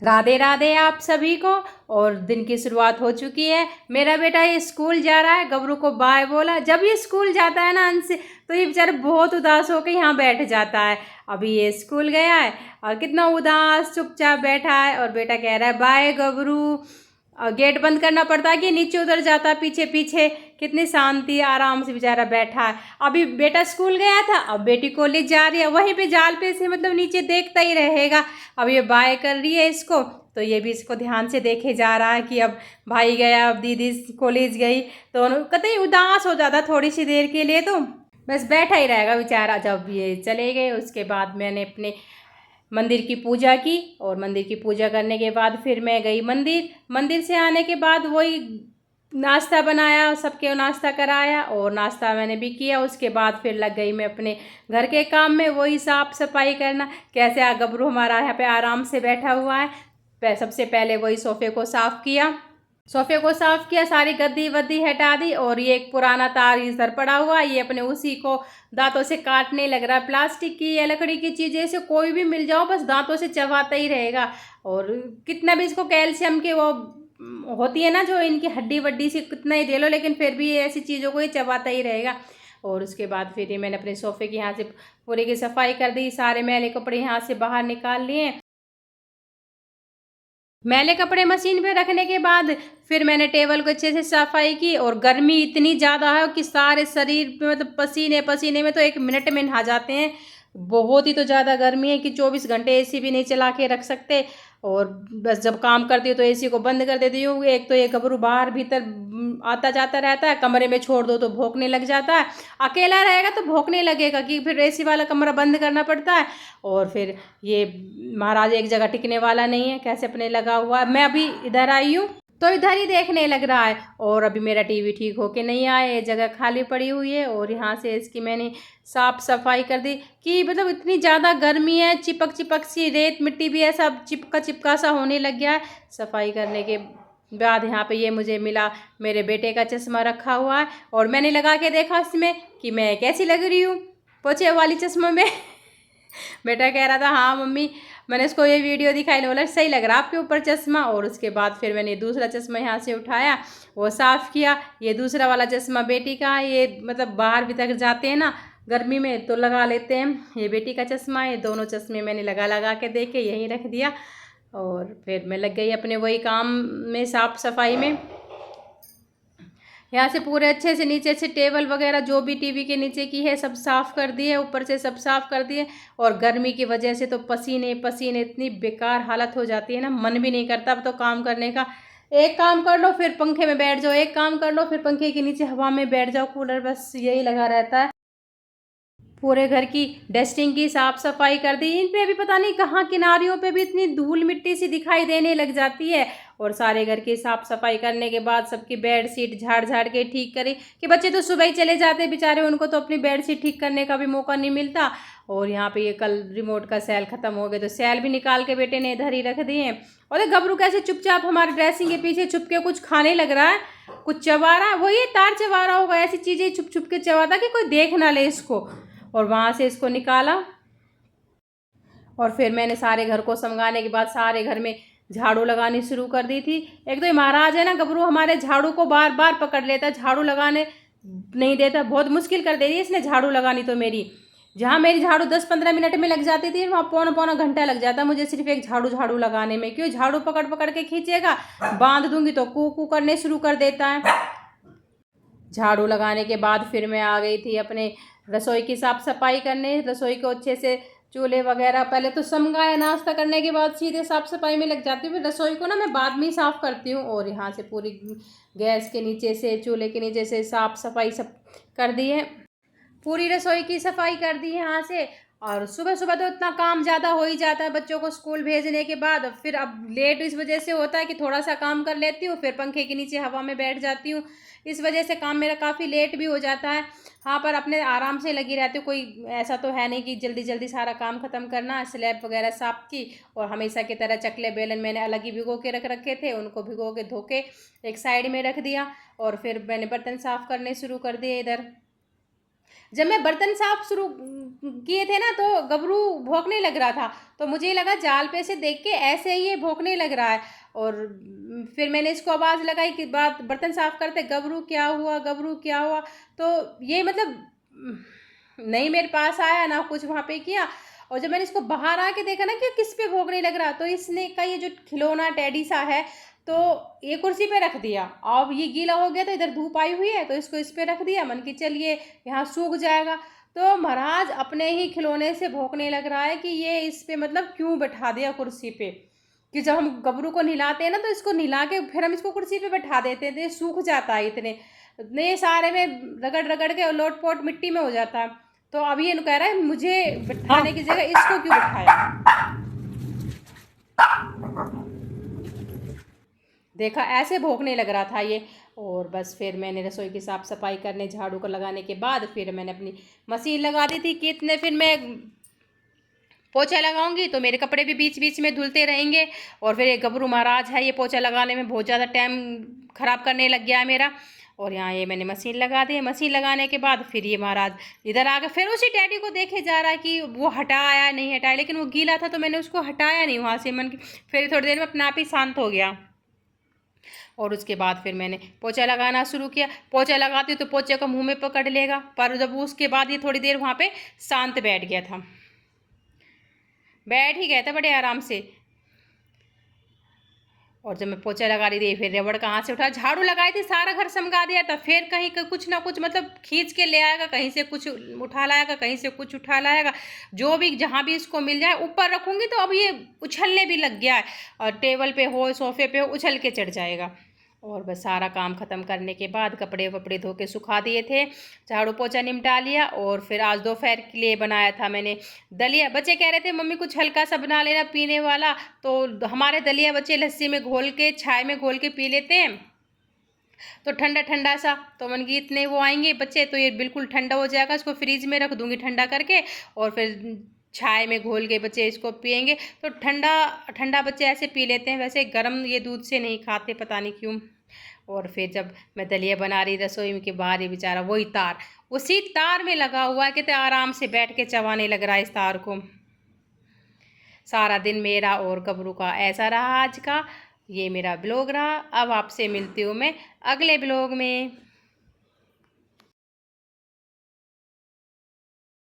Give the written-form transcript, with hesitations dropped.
राधे राधे आप सभी को। और दिन की शुरुआत हो चुकी है। मेरा बेटा ये स्कूल जा रहा है, गबरू को बाय बोला। जब ये स्कूल जाता है ना अंश, तो ये बेचारा बहुत उदास होकर यहाँ बैठ जाता है। अभी ये स्कूल गया है और कितना उदास चुपचाप बैठा है, और बेटा कह रहा है बाय गबरू। और गेट बंद करना पड़ता है कि नीचे उतर जाता है पीछे पीछे। कितनी शांति आराम से बेचारा बैठा है। अभी बेटा स्कूल गया था, अब बेटी कॉलेज जा रही है, वहीं पे जाल पे से मतलब नीचे देखता ही रहेगा। अब ये बाय कर रही है इसको, तो ये भी इसको ध्यान से देखे जा रहा है कि अब भाई गया, अब दीदी कॉलेज गई, तो कतई उदास हो जाता थोड़ी सी देर के लिए, तो बस बैठा ही रहेगा बेचारा। जब ये चले गए उसके बाद मैंने अपने मंदिर की पूजा की, और मंदिर की पूजा करने के बाद फिर मैं गई मंदिर। मंदिर से आने के बाद वही नाश्ता बनाया, सबके नाश्ता कराया, और नाश्ता मैंने भी किया। उसके बाद फिर लग गई मैं अपने घर के काम में, वही साफ़ सफाई करना। कैसे गबरू हमारा यहाँ पे आराम से बैठा हुआ है। सबसे पहले वही सोफ़े को साफ़ किया, सारी गद्दी वद्दी हटा दी। और ये एक पुराना तार इधर पड़ा हुआ, ये अपने उसी को दांतों से काटने लग रहा है। प्लास्टिक की या लकड़ी की चीज़ें से कोई भी मिल जाओ बस दांतों से चबाता ही रहेगा। और कितना भी इसको कैल्शियम के वो होती है ना, जो इनकी हड्डी वड्डी से कितना ही दे लो, लेकिन फिर भी ये ऐसी चीज़ों को ये चबाता ही रहेगा। और उसके बाद फिर ये मैंने अपने सोफ़े की यहाँ से पूरे की सफाई कर दी, सारे मैले कपड़े यहाँ से बाहर निकाल लिए। मैले कपड़े मशीन पे रखने के बाद फिर मैंने टेबल को अच्छे से सफाई की। और गर्मी इतनी ज़्यादा है कि सारे शरीर पे मतलब पसीने पसीने में तो 1 मिनट में नहा जाते हैं। बहुत ही तो ज़्यादा गर्मी है कि 24 घंटे एसी भी नहीं चला के रख सकते। और बस जब काम करती हूँ तो एसी को बंद कर देती हूँ। एक तो ये गबरू बाहर भीतर आता जाता रहता है, कमरे में छोड़ दो तो भौंकने लग जाता है। अकेला रहेगा तो भौंकने लगेगा कि फिर एसी वाला कमरा बंद करना पड़ता है। और फिर ये महाराज एक जगह टिकने वाला नहीं है, कैसे अपने लगा हुआ है। मैं अभी इधर आई हूँ तो इधर ही देखने लग रहा है। और अभी मेरा टीवी ठीक होके नहीं आया, ये जगह खाली पड़ी हुई है। और यहाँ से इसकी मैंने साफ सफाई कर दी कि मतलब इतनी ज़्यादा गर्मी है, चिपक चिपक सी रेत मिट्टी भी है, सब चिपका चिपका सा होने लग गया है। सफाई करने के बाद यहाँ पे ये मुझे मिला, मेरे बेटे का चश्मा रखा हुआ है। और मैंने लगा के देखा इसमें कि मैं कैसी लग रही हूँ पोछे वाली चश्मे में। बेटा कह रहा था हाँ मम्मी, मैंने इसको ये वीडियो दिखाई, नहीं बोला सही लग रहा आपके ऊपर चश्मा। और उसके बाद फिर मैंने दूसरा चश्मा यहाँ से उठाया, वो साफ़ किया। ये दूसरा वाला चश्मा बेटी का है, ये मतलब बाहर भी तक जाते हैं ना गर्मी में तो लगा लेते हैं। ये बेटी का चश्मा है, दोनों चश्मे मैंने लगा लगा के देखे यहीं रख दिया। और फिर मैं लग गई अपने वही काम में, साफ़ सफाई में। यहाँ से पूरे अच्छे से नीचे से टेबल वगैरह जो भी टीवी के नीचे की है सब साफ़ कर दिए, ऊपर से सब साफ़ कर दिए। और गर्मी की वजह से तो पसीने पसीने इतनी बेकार हालत हो जाती है ना, मन भी नहीं करता अब तो काम करने का। एक काम कर लो फिर पंखे में बैठ जाओ, एक काम कर लो फिर पंखे के नीचे हवा में बैठ जाओ, कूलर, बस यही लगा रहता है। पूरे घर की डस्टिंग की, साफ़ सफाई कर दी। इन पे अभी पता नहीं कहाँ किनारियों पे भी इतनी धूल मिट्टी सी दिखाई देने लग जाती है। और सारे घर की साफ़ सफाई करने के बाद सबकी बेड शीट झाड़ झाड़ के ठीक करी कि बच्चे तो सुबह ही चले जाते बेचारे, उनको तो अपनी बेड शीट ठीक करने का भी मौका नहीं मिलता। और यहाँ पे ये कल रिमोट का सेल ख़त्म हो गया तो सेल भी निकाल के बेटे ने इधर ही रख दिए। और ये गबरू कैसे चुपचाप हमारे ड्रेसिंग के पीछे छुप के कुछ खाने लग रहा है, कुछ चबा रहा है। वही तार चबा रहा होगा, ऐसी चीज़ें छुप छुप के चबाता कि कोई देख ना ले इसको। और वहाँ से इसको निकाला। और फिर मैंने सारे घर को समझाने के बाद सारे घर में झाड़ू लगानी शुरू कर दी थी। एक तो ये महाराज है ना गबरू, हमारे झाड़ू को बार बार पकड़ लेता है, झाड़ू लगाने नहीं देता, बहुत मुश्किल कर दे रही है इसने झाड़ू लगानी। तो मेरी जहाँ मेरी झाड़ू 10-15 मिनट में लग जाती थी, वहाँ पौना पौना घंटा लग जाता मुझे सिर्फ एक झाड़ू लगाने में। क्यों, झाड़ू पकड़ पकड़ के खींचेगा, बांध दूंगी तो कू कू करने शुरू कर देता है। झाड़ू लगाने के बाद फिर मैं आ गई थी अपने रसोई की साफ़ सफाई करने। रसोई को अच्छे से चूल्हे वगैरह पहले तो समझाया, नाश्ता करने के बाद सीधे साफ़ सफाई में लग जाती हूँ। फिर रसोई को ना मैं बाद में ही साफ़ करती हूँ। और यहाँ से पूरी गैस के नीचे से, चूल्हे के नीचे से साफ़ सफाई सब कर दी है, पूरी रसोई की सफाई कर दी है यहाँ से। और सुबह सुबह तो इतना काम ज़्यादा हो ही जाता है बच्चों को स्कूल भेजने के बाद। फिर अब लेट इस वजह से होता है कि थोड़ा सा काम कर लेती हूँ, फिर पंखे के नीचे हवा में बैठ जाती हूँ। इस वजह से काम मेरा काफ़ी लेट भी हो जाता है। हाँ, पर अपने आराम से लगी रहती हूँ, कोई ऐसा तो है नहीं कि जल्दी जल्दी सारा काम ख़त्म करना है। स्लैब वगैरह साफ़ की, और हमेशा की तरह चकले बेलन मैंने अलग ही भिगो के रख रखे थे, उनको भिगो के धो के एक साइड में रख दिया। और फिर मैंने बर्तन साफ़ करने शुरू कर दिए इधर। जब मैं बर्तन साफ शुरू किए थे ना तो गबरू भौंकने लग रहा था, तो मुझे लगा जाल पे से देख के ऐसे ही ये भौंकने लग रहा है। और फिर मैंने इसको आवाज़ लगाई कि बात बर्तन साफ करते, गबरू क्या हुआ, गबरू क्या हुआ। तो ये मतलब नहीं मेरे पास आया ना कुछ वहाँ पे किया। और जब मैंने इसको बाहर आके देखा ना कि किस पे भौंकने लग रहा, तो इसने का ये जो खिलौना टेडी सा है, तो ये कुर्सी पे रख दिया। अब ये गीला हो गया तो इधर धूप आई हुई है तो इसको इस पे रख दिया, मन की चलिए यहाँ सूख जाएगा। तो महाराज अपने ही खिलौने से भौंकने लग रहा है कि ये इस पे मतलब क्यों बैठा दिया कुर्सी पे। कि जब हम गबरू को नहलाते हैं ना तो इसको नहला के फिर हम इसको कुर्सी पे बैठा देते हैं तो ये सूख जाता है, इतने सारे में रगड़ रगड़ के लोट पोट मिट्टी में हो जाता है। तो अब ये कह रहा है मुझे बैठाने की जगह इसको क्यों बैठाया। देखा ऐसे भौंकने लग रहा था ये। और बस फिर मैंने रसोई की साफ़ सफाई करने, झाड़ू को लगाने के बाद फिर मैंने अपनी मशीन लगा दी थी कि इतने फिर मैं पोछा लगाऊंगी तो मेरे कपड़े भी बीच बीच में धुलते रहेंगे। और फिर ये गबरू महाराज है, ये पोछा लगाने में बहुत ज़्यादा टाइम ख़राब करने लग गया है मेरा। और यहाँ ये मैंने मशीन लगा दी। मशीन लगाने के बाद फिर ये महाराज इधर आकर फिर उसी टैडी को देखे जा रहा है कि वो हटाया नहीं हटाया, लेकिन वो गीला था तो मैंने उसको हटाया नहीं वहाँ से। मन की फिर थोड़ी देर में अपने आप ही शांत हो गया। और उसके बाद फिर मैंने पोछा लगाना शुरू किया। पोछा लगाती तो पोछे को मुंह में पकड़ लेगा, पर जब उसके बाद ये थोड़ी देर वहाँ पे शांत बैठ गया था, बैठ ही गया था बड़े आराम से। और जब मैं पोछा लगा रही थी फिर रबड़ कहाँ से उठा, झाड़ू लगाई थी सारा घर समगा दिया था, फिर कहीं कुछ ना कुछ मतलब खींच के ले आएगा, कहीं से कुछ उठा लाएगा, कहीं से कुछ उठा लाएगा। जो भी जहाँ भी इसको मिल जाए ऊपर रखूँगी तो अब ये उछलने भी लग गया है, और टेबल पे हो सोफे पे हो उछल के चढ़ जाएगा। और बस सारा काम ख़त्म करने के बाद कपड़े वपड़े धो के सुखा दिए थे, झाड़ू पोछा निपटा लिया। और फिर आज दोपहर के लिए बनाया था मैंने दलिया। बच्चे कह रहे थे मम्मी कुछ हल्का सा बना लेना पीने वाला, तो हमारे दलिया बच्चे लस्सी में घोल के छाय में घोल के पी लेते हैं, तो ठंडा ठंडा सा। तो मन की इतने वो आएंगे बच्चे तो ये बिल्कुल ठंडा हो जाएगा, इसको फ्रीज में रख दूँगी ठंडा करके, और फिर छाय में घोल के बच्चे इसको पियेंगे। तो ठंडा ठंडा बच्चे ऐसे पी लेते हैं, वैसे गर्म ये दूध से नहीं खाते पता नहीं क्यों। और फिर जब मैं दलिया बना रही रसोई के बाहर, ये बेचारा वही तार उसी तार में लगा हुआ है, कितने आराम से बैठ के चबाने लग रहा है इस तार को। सारा दिन मेरा और गबरू का ऐसा रहा आज का। ये मेरा ब्लॉग रहा। अब आपसे मिलती हूँ मैं अगले ब्लॉग में।